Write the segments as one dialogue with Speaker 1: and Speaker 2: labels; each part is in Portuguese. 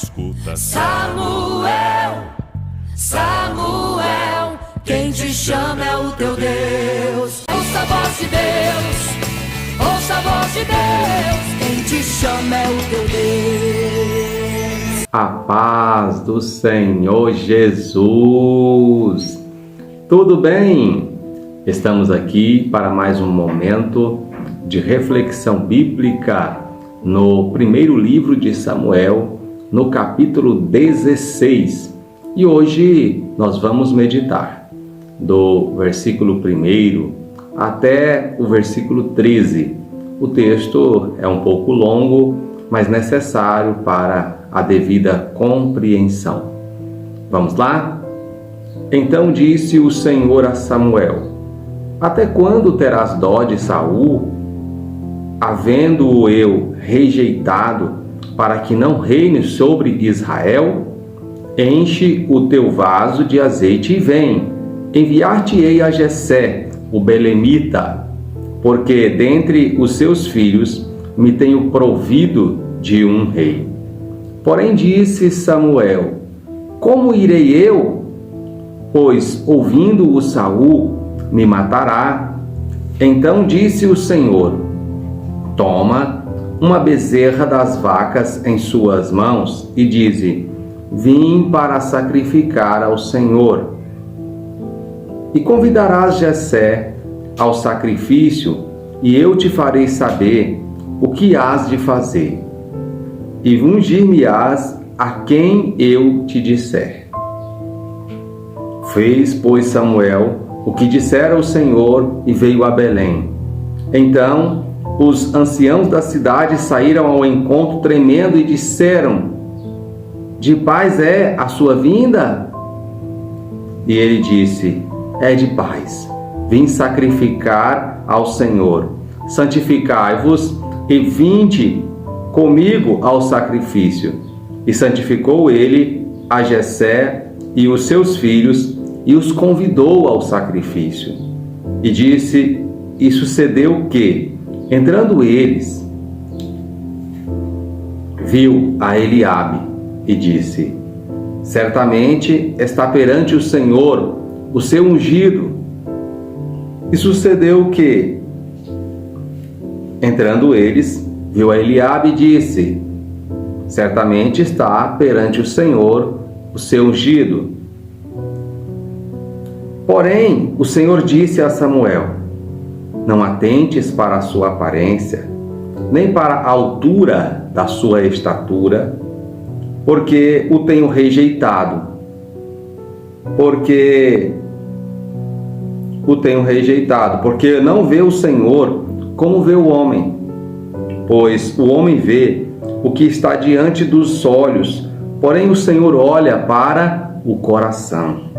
Speaker 1: escuta.
Speaker 2: Samuel, Samuel, quem te chama é o teu Deus. Ouça a voz de Deus, ouça a voz de Deus, quem te chama é o teu Deus.
Speaker 3: A paz do Senhor Jesus. Tudo bem? Estamos aqui para mais um momento de reflexão bíblica no primeiro livro de Samuel, no capítulo 16. E hoje nós vamos meditar do versículo 1 até o versículo 13. O texto é um pouco longo, mas necessário para a devida compreensão. Vamos lá? Então disse o Senhor a Samuel: até quando terás dó de Saul, havendo-o eu rejeitado, para que não reine sobre Israel? Enche o teu vaso de azeite e vem. Enviar-te-ei a Jessé, o belemita, porque dentre os seus filhos me tenho provido de um rei. Porém disse Samuel: como irei eu? Pois ouvindo-o Saul me matará. Então disse o Senhor: toma uma bezerra das vacas em suas mãos e dize: vim para sacrificar ao Senhor. E convidarás Jessé ao sacrifício, e eu te farei saber o que hás de fazer, e ungir-me-ás a quem eu te disser. Fez, pois, Samuel o que dissera o Senhor e veio a Belém. Então os anciãos da cidade saíram ao encontro tremendo e disseram: de paz é a sua vinda? E ele disse: é de paz. Vim sacrificar ao Senhor. Santificai-vos e vinde comigo ao sacrifício. E santificou ele a Jessé e os seus filhos e os convidou ao sacrifício. E disse: e sucedeu que, entrando eles, viu a Eliabe e disse: certamente está perante o Senhor o seu ungido. E sucedeu que, entrando eles, viu a Eliabe e disse: certamente está perante o Senhor o seu ungido. Porém, o Senhor disse a Samuel: não atentes para a sua aparência, nem para a altura da sua estatura, porque o tenho rejeitado. Porque não vê o Senhor como vê o homem, pois o homem vê o que está diante dos olhos, porém o Senhor olha para o coração.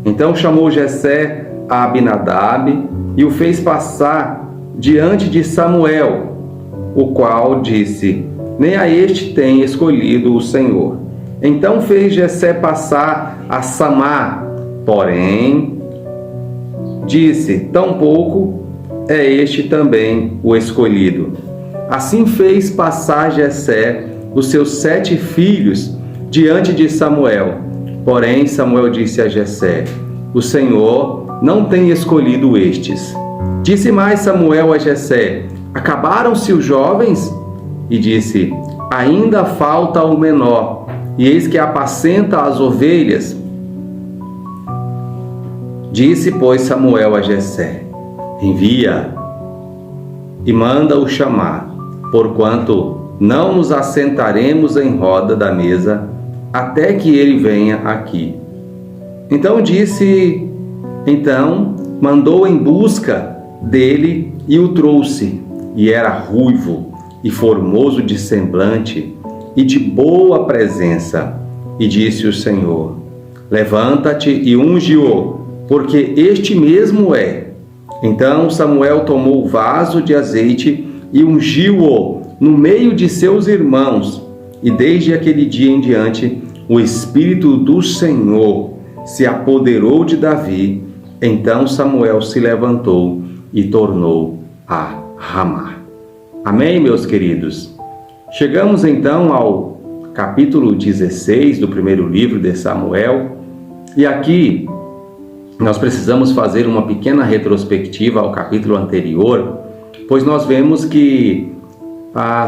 Speaker 3: Então chamou Jessé a Abinadab e o fez passar diante de Samuel, o qual disse: nem a este tem escolhido o Senhor. Então fez Jessé passar a Samá, porém disse: tampouco é este também o escolhido. Assim fez passar Jessé os seus 7 filhos diante de Samuel. Porém Samuel disse a Jessé: o Senhor não tem escolhido estes. Disse mais Samuel a Jessé: acabaram-se os jovens? E disse: ainda falta o menor, e eis que apacenta as ovelhas. Disse, pois, Samuel a Jessé: envia e manda-o chamar, porquanto não nos assentaremos em roda da mesa até que ele venha aqui. Então mandou em busca dele e o trouxe, e era ruivo e formoso de semblante e de boa presença. E disse o Senhor: levanta-te e unge-o, porque este mesmo é. Então Samuel tomou o vaso de azeite e ungiu-o no meio de seus irmãos. E desde aquele dia em diante, o Espírito do Senhor se apoderou de Davi. Então Samuel se levantou e tornou a Ramá. Amém, meus queridos? Chegamos então ao capítulo 16 do primeiro livro de Samuel. E aqui nós precisamos fazer uma pequena retrospectiva ao capítulo anterior, pois nós vemos que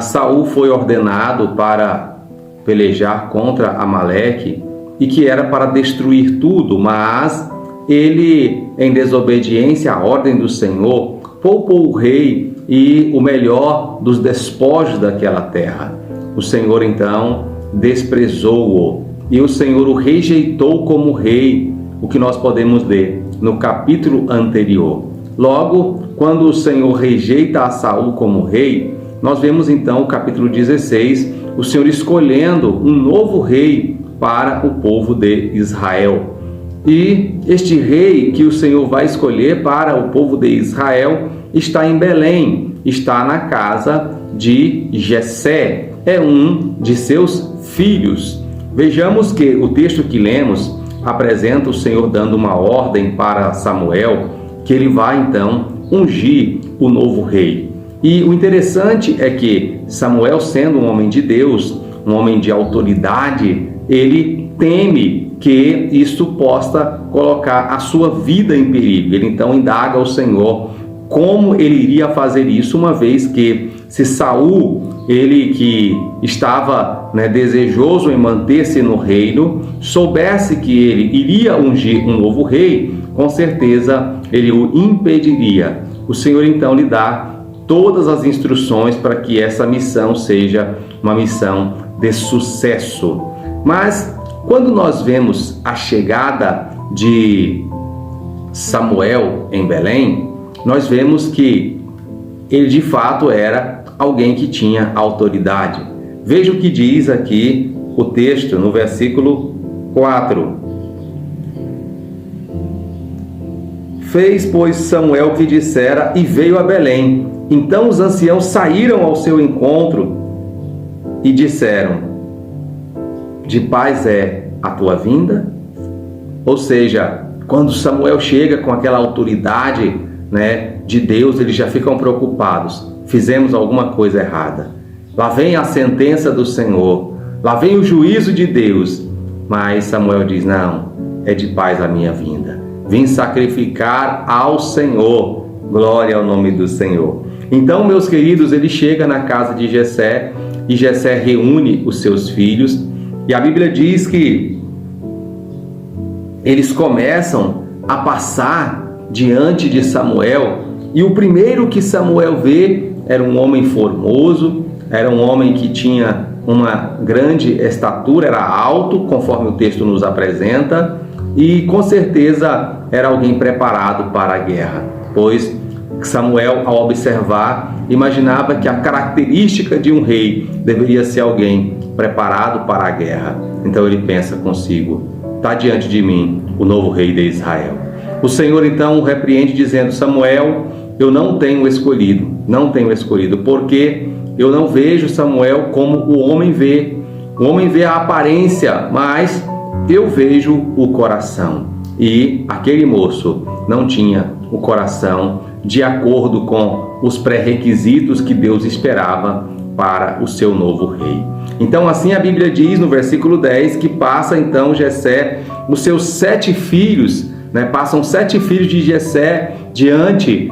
Speaker 3: Saul foi ordenado para pelejar contra Amaleque e que era para destruir tudo, mas ele, em desobediência à ordem do Senhor, poupou o rei e o melhor dos despojos daquela terra. O Senhor então desprezou-o e o Senhor o rejeitou como rei, o que nós podemos ler no capítulo anterior. Logo, quando o Senhor rejeita a Saul como rei, nós vemos então o capítulo 16, o Senhor escolhendo um novo rei para o povo de Israel. E este rei que o Senhor vai escolher para o povo de Israel está em Belém, está na casa de Jessé, é um de seus filhos. Vejamos que o texto que lemos apresenta o Senhor dando uma ordem para Samuel, que ele vai então ungir o novo rei. E o interessante é que Samuel, sendo um homem de Deus, um homem de autoridade, ele teme que isso possa colocar a sua vida em perigo. Ele então indaga ao Senhor como ele iria fazer isso, uma vez que se Saul, ele que estava desejoso em manter-se no reino, soubesse que ele iria ungir um novo rei, com certeza ele o impediria. O Senhor então lhe dá todas as instruções para que essa missão seja uma missão de sucesso. Mas quando nós vemos a chegada de Samuel em Belém, nós vemos que ele de fato era alguém que tinha autoridade. Veja o que diz aqui o texto no versículo 4. Fez, pois, Samuel o que dissera e veio a Belém. Então os anciãos saíram ao seu encontro e disseram: de paz é a tua vinda? Ou seja, quando Samuel chega com aquela autoridade de Deus, eles já ficam preocupados. Fizemos alguma coisa errada. Lá vem a sentença do Senhor. Lá vem o juízo de Deus. Mas Samuel diz: não, é de paz a minha vinda. Vim sacrificar ao Senhor. Glória ao nome do Senhor. Então, meus queridos, ele chega na casa de Jessé e Jessé reúne os seus filhos. E a Bíblia diz que eles começam a passar diante de Samuel, e o primeiro que Samuel vê era um homem formoso, era um homem que tinha uma grande estatura, era alto, conforme o texto nos apresenta, e com certeza era alguém preparado para a guerra, pois Samuel, ao observar, imaginava que a característica de um rei deveria ser alguém preparado para a guerra. Então ele pensa consigo: está diante de mim o novo rei de Israel. O Senhor então o repreende dizendo: Samuel, eu não tenho escolhido, porque eu não vejo Samuel como o homem vê. O homem vê a aparência, mas eu vejo o coração. E aquele moço não tinha o coração de acordo com os pré-requisitos que Deus esperava para o seu novo rei. Então assim a Bíblia diz no versículo 10 que passa então Jessé os seus 7 filhos, passam 7 filhos de Jessé diante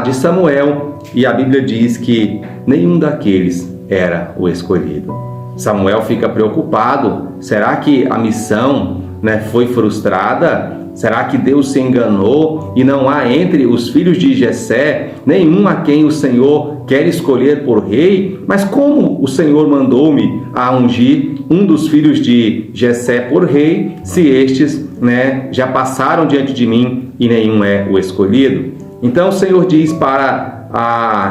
Speaker 3: de Samuel, e a Bíblia diz que nenhum daqueles era o escolhido. Samuel fica preocupado: será que a missão foi frustrada? Será que Deus se enganou e não há entre os filhos de Jessé nenhum a quem o Senhor quer escolher por rei? Mas como o Senhor mandou-me a ungir um dos filhos de Jessé por rei, se estes já passaram diante de mim e nenhum é o escolhido? Então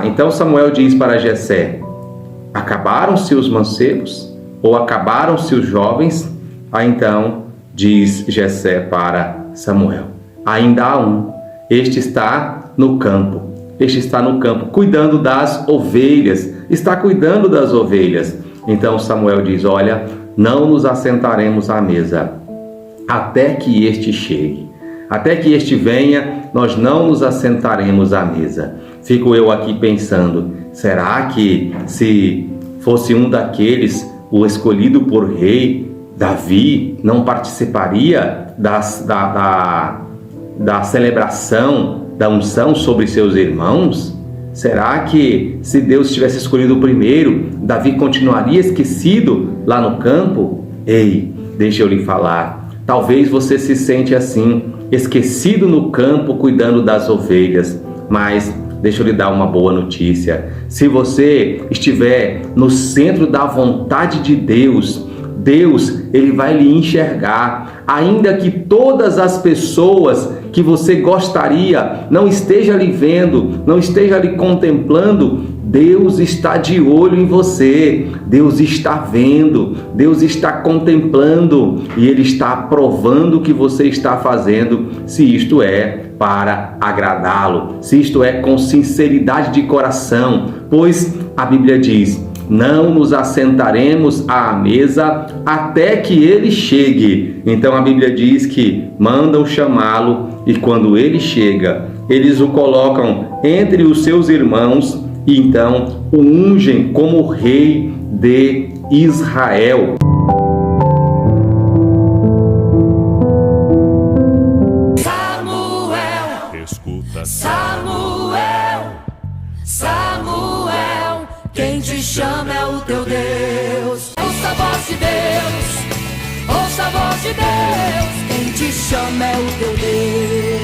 Speaker 3: então Samuel diz para Jessé: acabaram-se os mancebos? Ou acabaram-se os jovens? Então diz Jessé para Samuel: ainda há um, este está no campo, cuidando das ovelhas, Então Samuel diz: olha, não nos assentaremos à mesa até que este chegue, até que este venha, nós não nos assentaremos à mesa. Fico eu aqui pensando: será que se fosse um daqueles, o escolhido por rei, Davi, não participaria da celebração da unção sobre seus irmãos? Será que, se Deus tivesse escolhido o primeiro, Davi continuaria esquecido lá no campo? Ei, deixa eu lhe falar. Talvez você se sente assim, esquecido no campo, cuidando das ovelhas. Mas deixa eu lhe dar uma boa notícia. Se você estiver no centro da vontade de Deus, Ele vai lhe enxergar. Ainda que todas as pessoas que você gostaria não esteja lhe vendo, não esteja lhe contemplando, Deus está de olho em você. Deus está vendo, Deus está contemplando e Ele está aprovando o que você está fazendo, se isto é para agradá-lo, se isto é com sinceridade de coração, pois a Bíblia diz: não nos assentaremos à mesa até que ele chegue. Então a Bíblia diz que mandam chamá-lo e quando ele chega, eles o colocam entre os seus irmãos e então o ungem como rei de Israel.
Speaker 2: Samuel, quem te chama é o teu Deus. Ouça a voz de Deus, ouça a voz de Deus. Quem te chama é o teu Deus.